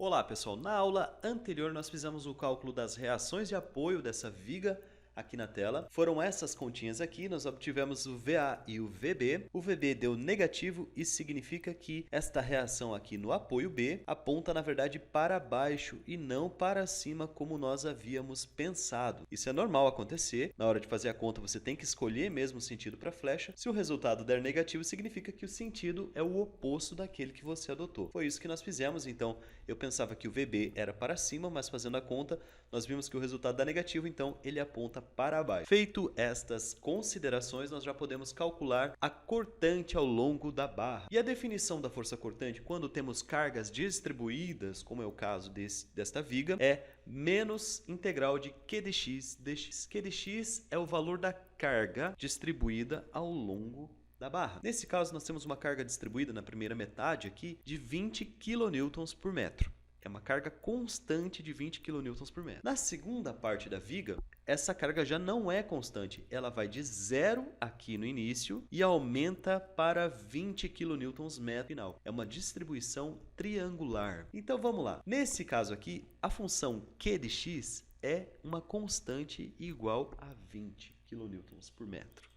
Olá pessoal, na aula anterior nós fizemos o cálculo das reações de apoio dessa viga aqui na tela. Foram essas continhas aqui, nós obtivemos o VA e o VB. O VB deu negativo, isso significa que esta reação aqui no apoio B aponta na verdade para baixo e não para cima como nós havíamos pensado. Isso é normal acontecer, na hora de fazer a conta você tem que escolher mesmo o sentido para a flecha. Se o resultado der negativo, significa que o sentido é o oposto daquele que você adotou. Foi isso que nós fizemos, então eu pensava que o VB era para cima, mas fazendo a conta nós vimos que o resultado dá negativo, então ele aponta para baixo. Feito estas considerações, nós já podemos calcular a cortante ao longo da barra. E a definição da força cortante, quando temos cargas distribuídas, como é o caso desta viga, é menos integral de Q dx dx. Q dx é o valor da carga distribuída ao longo da barra. Nesse caso, nós temos uma carga distribuída na primeira metade aqui de 20 kN por metro. É uma carga constante de 20 kN por metro. Na segunda parte da viga, essa carga já não é constante. Ela vai de 0 aqui no início e aumenta para 20 kN metro final. É uma distribuição triangular. Então vamos lá. Nesse caso aqui, a função Q de x é uma constante igual a 20 kN por metro.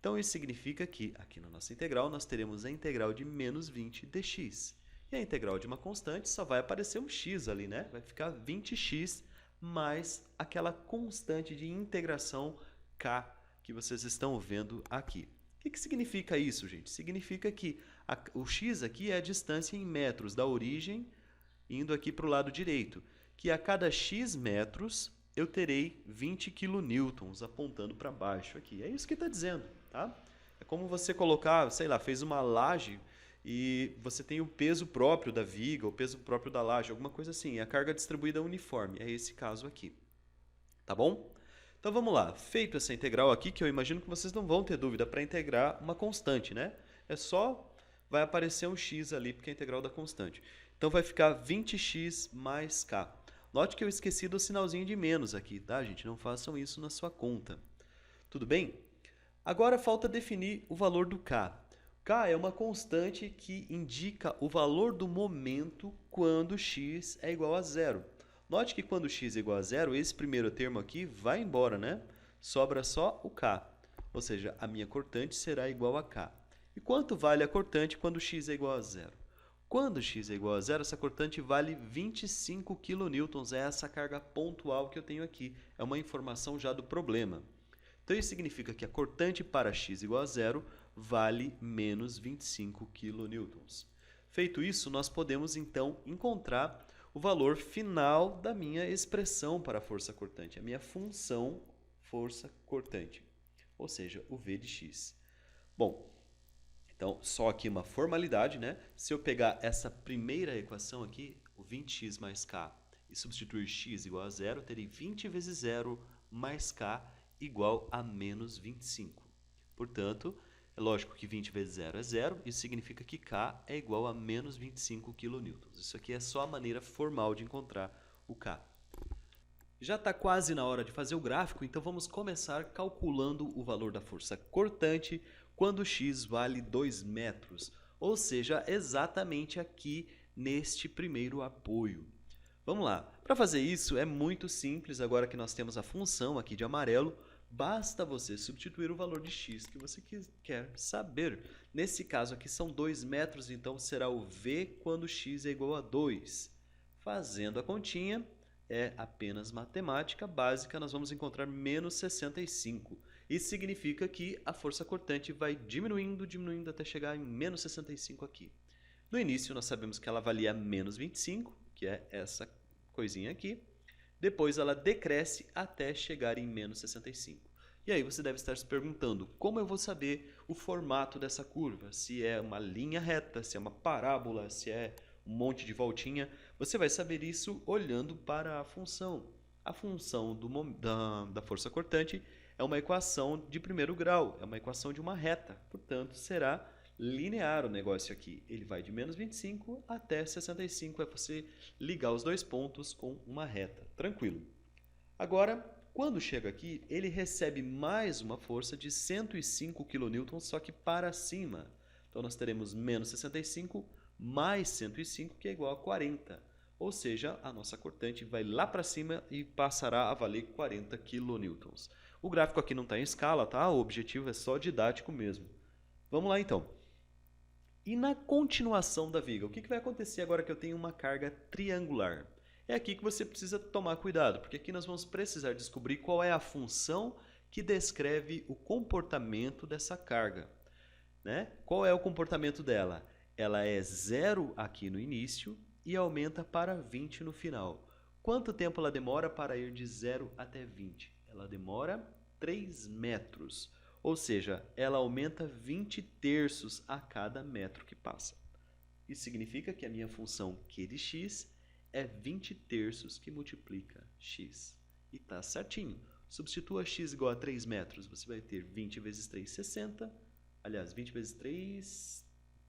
Então isso significa que aqui na nossa integral nós teremos a integral de menos 20 dx. E a integral de uma constante só vai aparecer um x ali, né? Vai ficar 20x mais aquela constante de integração k que vocês estão vendo aqui. O que significa isso, gente? Significa que o x aqui é a distância em metros da origem indo aqui para o lado direito, que a cada x metros eu terei 20 kN apontando para baixo aqui. É isso que está dizendo, tá? É como você colocar, sei lá, fez uma laje e você tem o peso próprio da viga, o peso próprio da laje, alguma coisa assim. A carga distribuída é uniforme, é esse caso aqui. Tá bom? Então vamos lá. Feito essa integral aqui, que eu imagino que vocês não vão ter dúvida para integrar uma constante, né? É só, vai aparecer um x ali, porque é a integral da constante. Então vai ficar 20x mais k. Note que eu esqueci do sinalzinho de menos aqui, tá, gente? Não façam isso na sua conta. Tudo bem? Agora falta definir o valor do k. K é uma constante que indica o valor do momento quando x é igual a zero. Note que quando x é igual a zero, esse primeiro termo aqui vai embora, né? Sobra só o k. Ou seja, a minha cortante será igual a k. E quanto vale a cortante quando x é igual a zero? Quando x é igual a zero, essa cortante vale 25 kN. É essa carga pontual que eu tenho aqui. É uma informação já do problema. Então isso significa que a cortante para x igual a zero vale menos 25 kN. Feito isso, nós podemos então encontrar o valor final da minha expressão para a força cortante, a minha função força cortante, ou seja, o V de x. Bom, então só aqui uma formalidade, né? Se eu pegar essa primeira equação aqui, o 20x mais k, e substituir x igual a zero, eu terei 20 vezes 0 mais k igual a menos 25. Portanto, é lógico que 20 vezes 0 é 0, isso significa que k é igual a menos 25 kN. Isso aqui é só a maneira formal de encontrar o k. Já está quase na hora de fazer o gráfico, então vamos começar calculando o valor da força cortante quando x vale 2 metros, ou seja, exatamente aqui neste primeiro apoio. Vamos lá. Para fazer isso é muito simples, agora que nós temos a função aqui de amarelo, basta você substituir o valor de x que você quer saber. Nesse caso aqui são 2 metros, então será o V quando x é igual a 2. Fazendo a continha, é apenas matemática básica, nós vamos encontrar menos 65. Isso significa que a força cortante vai diminuindo, diminuindo até chegar em menos 65 aqui. No início nós sabemos que ela valia menos 25, que é essa coisinha aqui. Depois ela decresce até chegar em menos 65. E aí você deve estar se perguntando, como eu vou saber o formato dessa curva? Se é uma linha reta, se é uma parábola, se é um monte de voltinha. Você vai saber isso olhando para a função. A função da força cortante é uma equação de primeiro grau, é uma equação de uma reta. Portanto, será linear o negócio aqui. Ele vai de menos 25 até 65. É você ligar os dois pontos com uma reta. Tranquilo. Agora, quando chega aqui, ele recebe mais uma força de 105 kN, só que para cima. Então, nós teremos menos 65 mais 105, que é igual a 40. ou seja, a nossa cortante vai lá para cima e passará a valer 40 kN. O gráfico aqui não está em escala, tá? O objetivo é só didático mesmo. Vamos lá então. E na continuação da viga, o que vai acontecer agora que eu tenho uma carga triangular? É aqui que você precisa tomar cuidado, porque aqui nós vamos precisar descobrir qual é a função que descreve o comportamento dessa carga, né? Qual é o comportamento dela? Ela é 0 aqui no início e aumenta para 20 no final. Quanto tempo ela demora para ir de 0 até 20? Ela demora 3 metros. Ou seja, ela aumenta 20 terços a cada metro que passa. Isso significa que a minha função Q de x é 20 terços que multiplica x. E está certinho. Substitua x igual a 3 metros. Você vai ter 20 vezes 3, 60. Aliás, 20 vezes 3,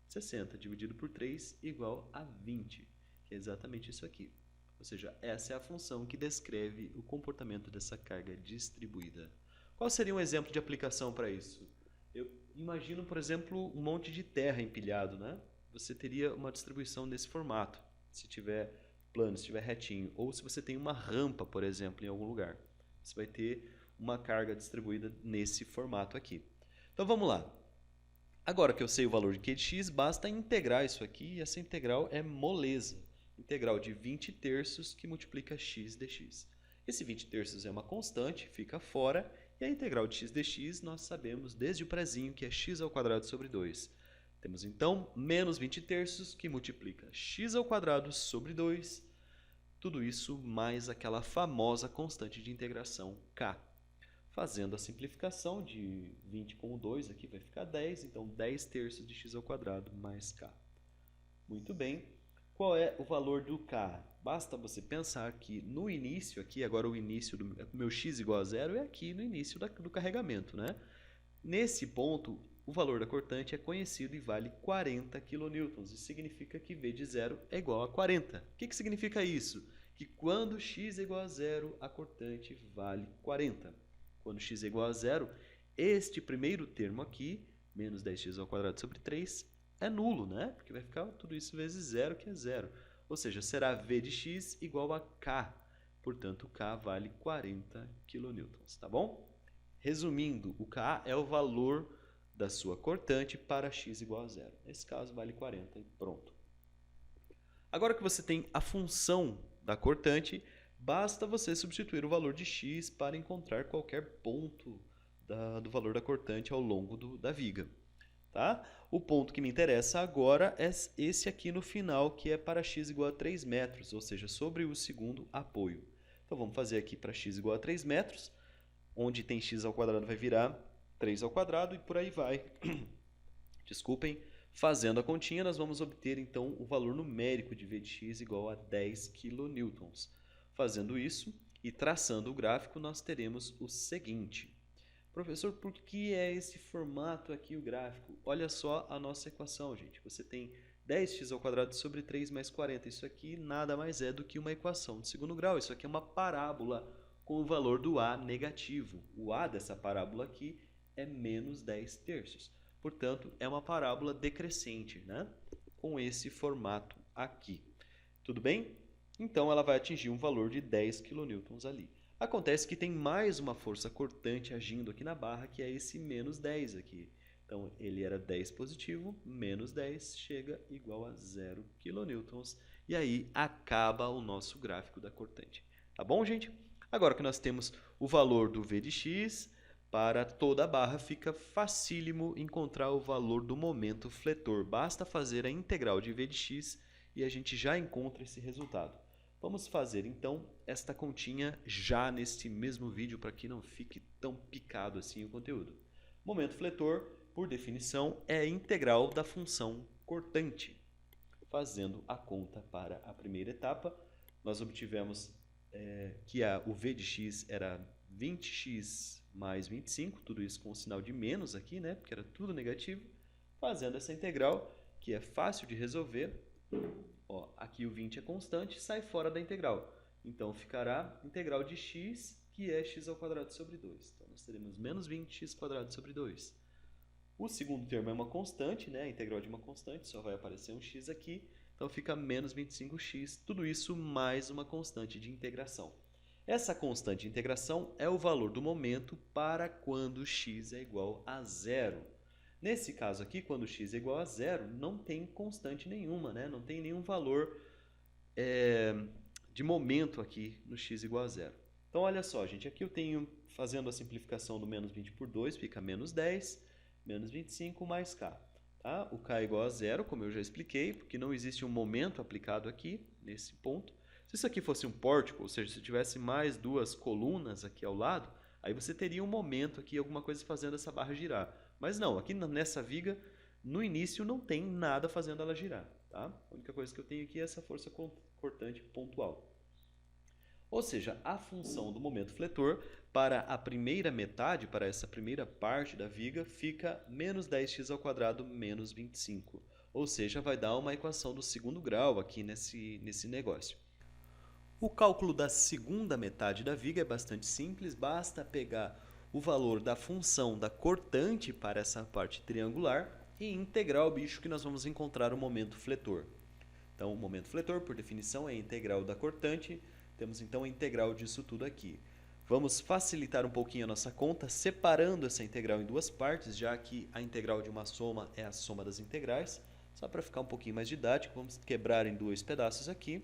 60. Dividido por 3 igual a 20. Que é exatamente isso aqui. Ou seja, essa é a função que descreve o comportamento dessa carga distribuída. Qual seria um exemplo de aplicação para isso? Eu imagino, por exemplo, um monte de terra empilhado, né? Você teria uma distribuição nesse formato, se tiver plano, se tiver retinho. Ou se você tem uma rampa, por exemplo, em algum lugar. Você vai ter uma carga distribuída nesse formato aqui. Então vamos lá. Agora que eu sei o valor de Q de x, basta integrar isso aqui, e essa integral é moleza. Integral de 20 terços que multiplica x dx. Esse 20 terços é uma constante, fica fora, e a integral de x dx nós sabemos desde o prezinho que é x ao quadrado sobre 2. Temos então menos 20 terços que multiplica x ao quadrado sobre 2. Tudo isso mais aquela famosa constante de integração k. Fazendo a simplificação de 20 com o 2, aqui vai ficar 10, então 10 terços de x ao quadrado mais k. Muito bem. Qual é o valor do k? Basta você pensar que no início aqui, agora o início do meu x igual a zero é aqui no início do carregamento, né? Nesse ponto, o valor da cortante é conhecido e vale 40 kN. Isso significa que V de zero é igual a 40. O que significa isso? Que quando x é igual a zero, a cortante vale 40. Quando x é igual a zero, este primeiro termo aqui, menos 10x ao quadrado sobre 3, é nulo, né? Porque vai ficar tudo isso vezes zero, que é zero. Ou seja, será V de x igual a K. Portanto, K vale 40 kN, tá bom? Resumindo, o K é o valor da sua cortante para x igual a zero. Nesse caso, vale 40 e pronto. Agora que você tem a função da cortante, basta você substituir o valor de x para encontrar qualquer ponto do valor da cortante ao longo da viga. Tá? O ponto que me interessa agora é esse aqui no final, que é para x igual a 3 metros, ou seja, sobre o segundo apoio. Então vamos fazer aqui para x igual a 3 metros, onde tem x ao quadrado vai virar 3 ao quadrado e por aí vai. Desculpem. Fazendo a continha, nós vamos obter então o valor numérico de V de x igual a 10 kN. Fazendo isso e traçando o gráfico, nós teremos o seguinte. Professor, por que é esse formato aqui o gráfico? Olha só a nossa equação, gente. Você tem 10x ao quadrado sobre 3 mais 40. Isso aqui nada mais é do que uma equação de segundo grau. Isso aqui é uma parábola com o valor do a negativo. O a dessa parábola aqui é menos 10 terços. Portanto, é uma parábola decrescente, né? Com esse formato aqui. Tudo bem? Então, ela vai atingir um valor de 10 kN ali. Acontece que tem mais uma força cortante agindo aqui na barra, que é esse menos 10 aqui. Então, ele era 10 positivo, menos 10 chega igual a 0 kN. E aí acaba o nosso gráfico da cortante. Tá bom, gente? Agora que nós temos o valor do V de x, para toda a barra fica facílimo encontrar o valor do momento fletor. Basta fazer a integral de V de x e a gente já encontra esse resultado. Vamos fazer então esta continha já nesse mesmo vídeo para que não fique tão picado assim o conteúdo. Momento fletor, por definição, é a integral da função cortante. Fazendo a conta para a primeira etapa, nós obtivemos que o V de x era 20x mais 25, tudo isso com o sinal de menos aqui, né? Porque era tudo negativo. Fazendo essa integral, que é fácil de resolver, ó, aqui o 20 é constante, sai fora da integral. Então, ficará integral de x, que é x ao quadrado sobre 2. Então, nós teremos menos 20x quadrado sobre 2. O segundo termo é uma constante, né? A integral de uma constante, só vai aparecer um x aqui. Então fica menos 25x, tudo isso mais uma constante de integração. Essa constante de integração é o valor do momento para quando x é igual a zero. Nesse caso aqui, quando x é igual a zero, não tem constante nenhuma, né? Não tem nenhum valor de momento aqui no x igual a zero. Então, olha só, gente, aqui eu tenho, fazendo a simplificação do menos 20 por 2, fica menos 10, menos 25 mais k. Tá? O k é igual a zero, como eu já expliquei, porque não existe um momento aplicado aqui, nesse ponto. Se isso aqui fosse um pórtico, ou seja, se tivesse mais duas colunas aqui ao lado, aí você teria um momento aqui, alguma coisa fazendo essa barra girar. Mas não, aqui nessa viga, no início não tem nada fazendo ela girar. Tá? A única coisa que eu tenho aqui é essa força cortante pontual. Ou seja, a função do momento fletor para a primeira metade, para essa primeira parte da viga, fica menos 10x ao quadrado menos 25. Ou seja, vai dar uma equação do segundo grau aqui nesse negócio. O cálculo da segunda metade da viga é bastante simples, basta pegar o valor da função da cortante para essa parte triangular e integrar o bicho que nós vamos encontrar o momento fletor. Então, o momento fletor, por definição, é a integral da cortante. Temos então a integral disso tudo aqui. Vamos facilitar um pouquinho a nossa conta, separando essa integral em duas partes, já que a integral de uma soma é a soma das integrais. Só para ficar um pouquinho mais didático, vamos quebrar em dois pedaços aqui.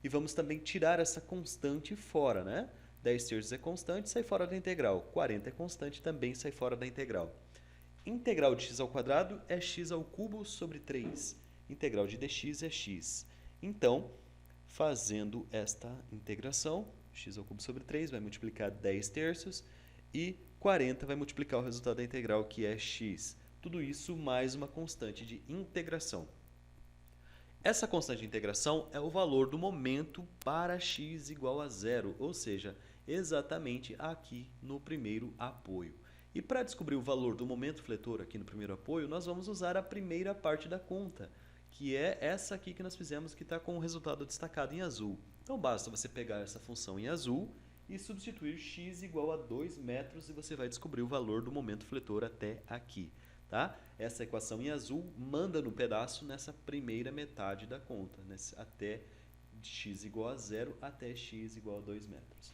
E vamos também tirar essa constante fora, né? 10 terços é constante, sai fora da integral. 40 é constante, também sai fora da integral. Integral de x ao quadrado é x ao cubo sobre 3. Integral de dx é x. Então, fazendo esta integração, x ao cubo sobre 3 vai multiplicar 10 terços e 40 vai multiplicar o resultado da integral, que é x. Tudo isso mais uma constante de integração. Essa constante de integração é o valor do momento para x igual a zero, ou seja, exatamente aqui no primeiro apoio. E para descobrir o valor do momento fletor aqui no primeiro apoio, nós vamos usar a primeira parte da conta, que é essa aqui que nós fizemos, que está com o resultado destacado em azul. Então basta você pegar essa função em azul e substituir x igual a 2 metros e você vai descobrir o valor do momento fletor até aqui. Tá? Essa equação em azul manda no pedaço nessa primeira metade da conta, até x igual a zero até x igual a 2 metros.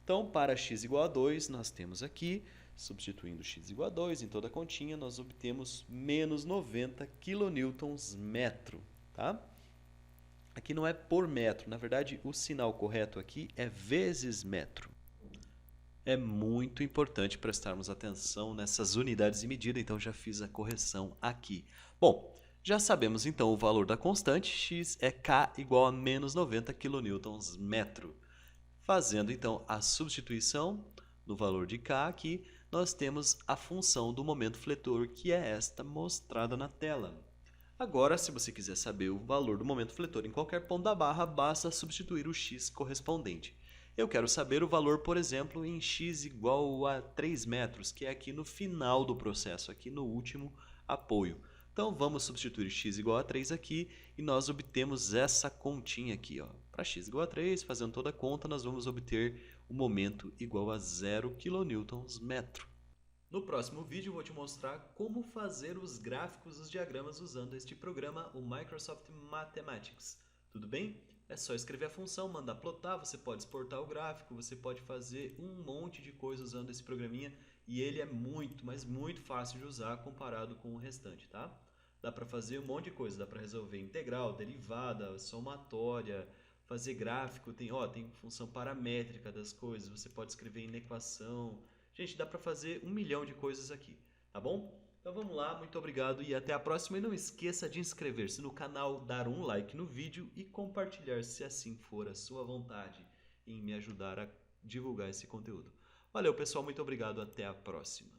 Então, para x igual a 2, nós temos aqui, substituindo x igual a 2 em toda a continha, nós obtemos menos 90 kN/metro. Tá? Aqui não é por metro, na verdade o sinal correto aqui é vezes metro. É muito importante prestarmos atenção nessas unidades de medida, então já fiz a correção aqui. Bom, já sabemos então o valor da constante, x é k igual a menos 90 kN/metro. Fazendo então a substituição no valor de k aqui, nós temos a função do momento fletor, que é esta mostrada na tela. Agora, se você quiser saber o valor do momento fletor em qualquer ponto da barra, basta substituir o x correspondente. Eu quero saber o valor, por exemplo, em x igual a 3 metros, que é aqui no final do processo, aqui no último apoio. Então, vamos substituir x igual a 3 aqui e nós obtemos essa continha aqui. Para x igual a 3, fazendo toda a conta, nós vamos obter o momento igual a 0 kN/metro. No próximo vídeo, eu vou te mostrar como fazer os gráficos dos diagramas usando este programa, o Microsoft Mathematics. Tudo bem? É só escrever a função, mandar plotar, você pode exportar o gráfico, você pode fazer um monte de coisa usando esse programinha e ele é muito, mas muito fácil de usar comparado com o restante, tá? Dá para fazer um monte de coisa, dá para resolver integral, derivada, somatória, fazer gráfico, tem função paramétrica das coisas, você pode escrever em equação. Gente, dá para fazer 1 milhão de coisas aqui, tá bom? Então vamos lá, muito obrigado e até a próxima. E não esqueça de inscrever-se no canal, dar um like no vídeo e compartilhar se assim for a sua vontade em me ajudar a divulgar esse conteúdo. Valeu pessoal, muito obrigado, até a próxima.